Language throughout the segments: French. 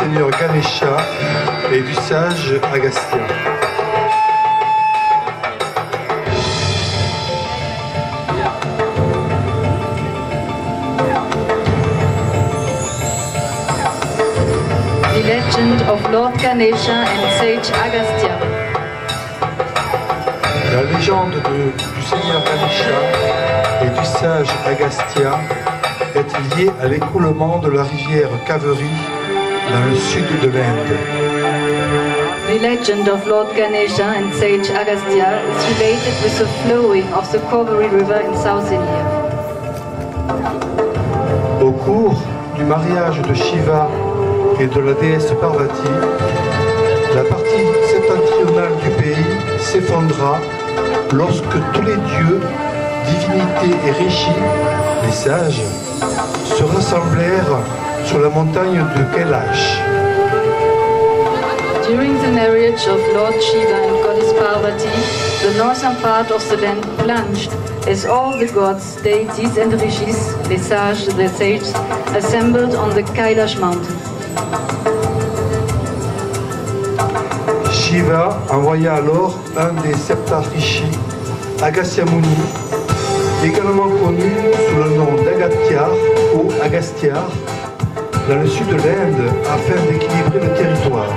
seigneur Ganesha et du sage Agastya. The legend of Lord Ganesha and sage Agastya. La légende du seigneur Ganesha et du sage Agastya est liée à l'écoulement de la rivière Kaveri dans le sud de l'Inde. The legend of Lord Ganesha and sage Agastya is related with the flowing of the Kaveri River in South India. Au cours du mariage de Shiva et de la déesse Parvati, la partie septentrionale du pays s'effondra lorsque tous les dieux, divinités et rishis, les sages, se rassemblèrent sur la montagne de Kailash. During the marriage of Lord Shiva and Goddess Parvati, the northern part of the land plunged as all the gods, deities and rishis, les sages, the sages, assembled on the Kailash mountain. Shiva envoya alors un des septarishis, Agastya Muni, également connu sous le nom d'Agatyar ou Agastyar, dans le sud de l'Inde, afin d'équilibrer le territoire.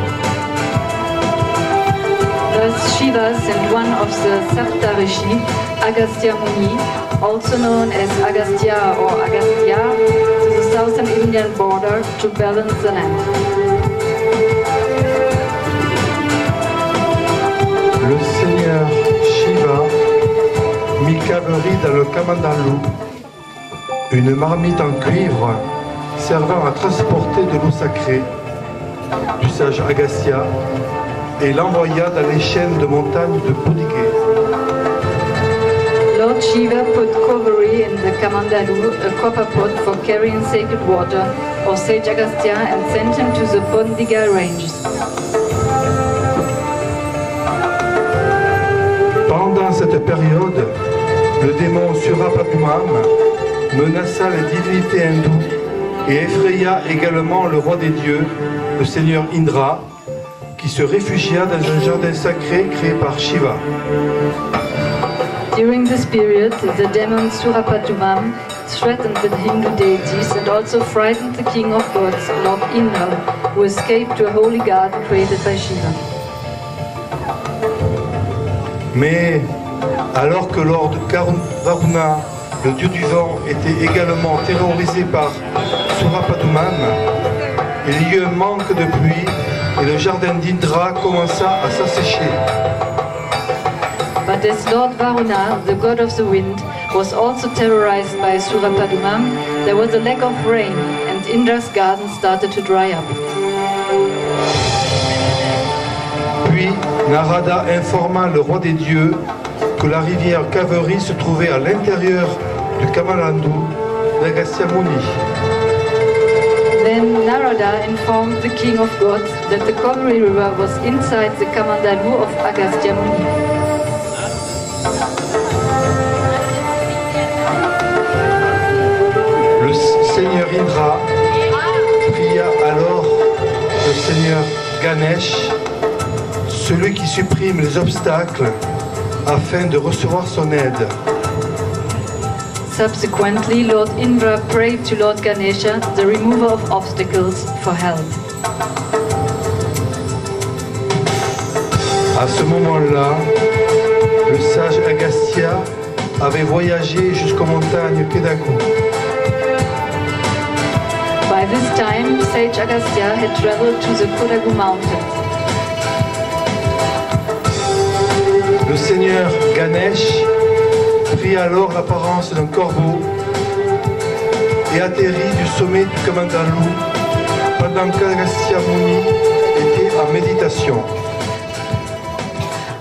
Thus Shiva sent one of the Saptarishi, Agastya Muni, also known as Agastya or Agastya, to the southern Indian border to balance the land. Le seigneur Shiva mit Kaveri dans le Kamandalu, une marmite en cuivre servant à transporter de l'eau sacrée du sage Agastya, et l'envoya dans les chaînes de montagnes de Podigay. Lord Shiva put Kaveri in the Kamandalu, a copper pot for carrying sacred water, or sage Agastya, and sent him to the Pondiga ranges. Pendant cette période, le démon Surapadumam menaça les divinités hindoues et effraya également le roi des dieux, le seigneur Indra, qui se réfugia dans un jardin sacré créé par Shiva. During this period, the demon Surapatumam threatened the Hindu deities and also frightened the king of gods, Lord Indra, who escaped to a holy garden created by Shiva. Mais alors que Lord Varuna, le dieu du vent, était également terrorisé par Surapadumam, il y eut un manque de pluie et le jardin d'Indra commença à s'assécher. But as Lord Varuna, the god of the wind, was also terrorized by Surapadumam, there was a lack of rain and Indra's garden started to dry up. Puis Narada informa le roi des dieux que la rivière Kaveri se trouvait à l'intérieur du Kamalandu d'Agastya Muni. Then Narada informed the king of gods that the Kaveri river was inside the Kamandalu of Agastya Muni. Le seigneur Indra pria alors le seigneur Ganesh, celui qui supprime les obstacles, afin de recevoir son aide. Subsequently, Lord Indra prayed to Lord Ganesha, the remover of obstacles, for help. À ce moment-là, le sage Agastya avait voyagé jusqu'aux montagnes Kedaku. By this time, sage Agastya had traveled to the Kodagu mountains. Le seigneur Ganesh prit alors l'apparence d'un corbeau et atterrit du sommet du Kamandalu pendant qu'Agastya Muni était en méditation.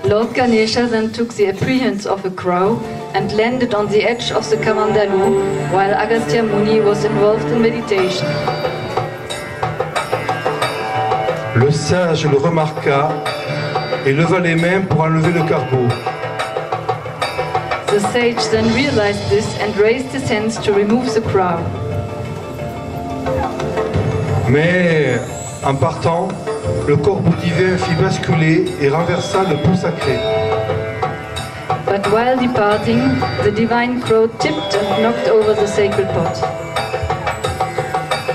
Lord Ganesha then took the appearance of a crow and landed on the edge of the Kamandalu while Agastya Muni was involved in meditation. Le sage le remarqua et leva les mains pour enlever le corbeau. The sage then realized this and raised his hands to remove the crow. Mais En partant, le corbeau divin fit basculer et renversa le pot sacré. But while departing, the divine crow tipped and knocked over the sacred pot.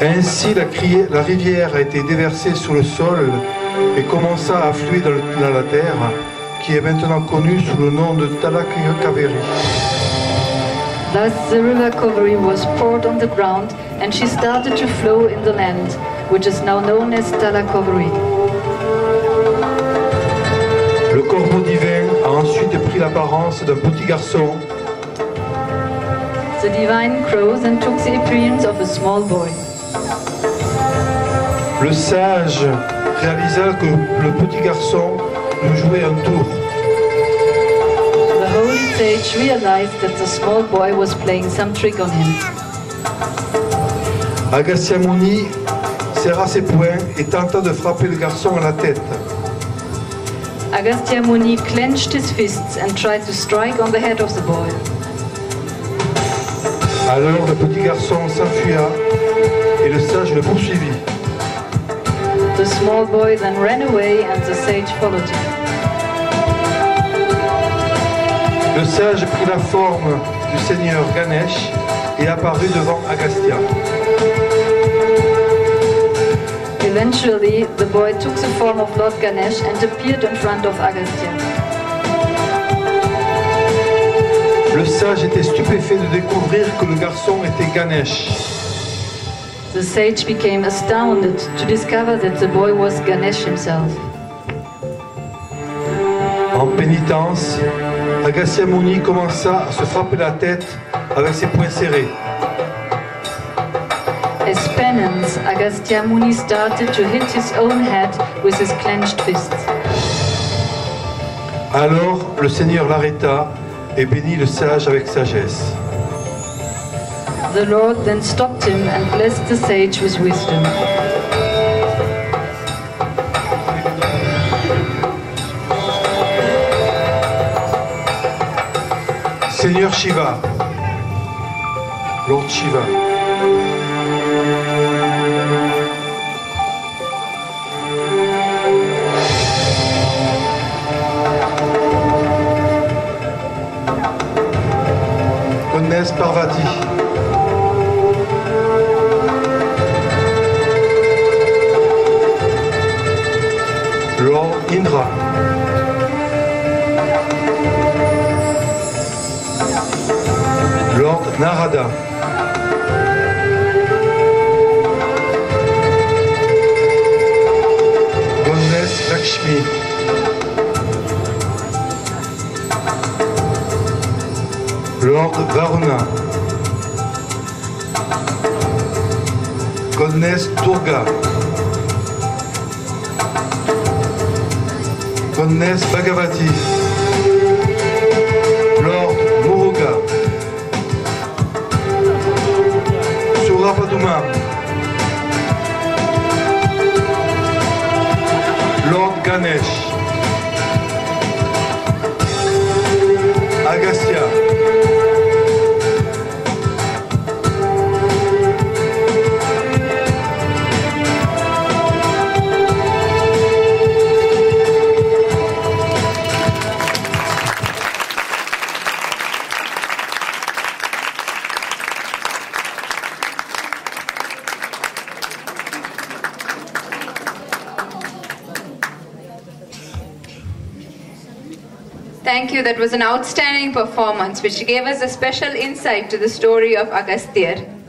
Ainsi, la rivière a été déversée sous le sol et commença à affluer dans la terre, qui est maintenant connue sous le nom de Talakaveri. Thus the river Kaveri was poured on the ground, and she started to flow in the land, which is now known as Talakaveri. Le corbeau divin a ensuite pris l'apparence d'un petit garçon. The divine crow then took the appearance of a small boy. Le sage réalisa que le petit garçon lui jouait un tour. The holy sage realized that the small boy was playing some trick on him. Agastya Muni serra ses poings et tenta de frapper le garçon à la tête. Agastya Muni clenched his fists and tried to strike on the head of the boy. Alors le petit garçon s'enfuya et le sage le poursuivit. The small boy then ran away and the sage followed him. Le sage prit la forme du seigneur Ganesh et apparut devant Agastya. Eventually, the boy took the form of Lord Ganesh and appeared in front of Agastya. Le sage était stupéfait de découvrir que le garçon était Ganesh. The sage became astounded to discover that the boy was Ganesh himself. En pénitence, Agastya Muni commença à se frapper la tête avec ses poings serrés. As penance, Agastya Muni started to hit his own head with his clenched fists. Alors le Seigneur l'arrêta et bénit le sage avec sagesse. The Lord then stopped him and blessed the sage with wisdom. Seigneur Shiva, Lord Shiva, Goddess Parvati, Lord Indra, Lord Narada, Goddess Lakshmi, Lord Varuna, Goddess Durga, Goddess Bhagavati, Lord Muruga, Surapaduma, Lord Ganesh, Agastya, Thank you. That was an outstanding performance which gave us a special insight to the story of Agastya.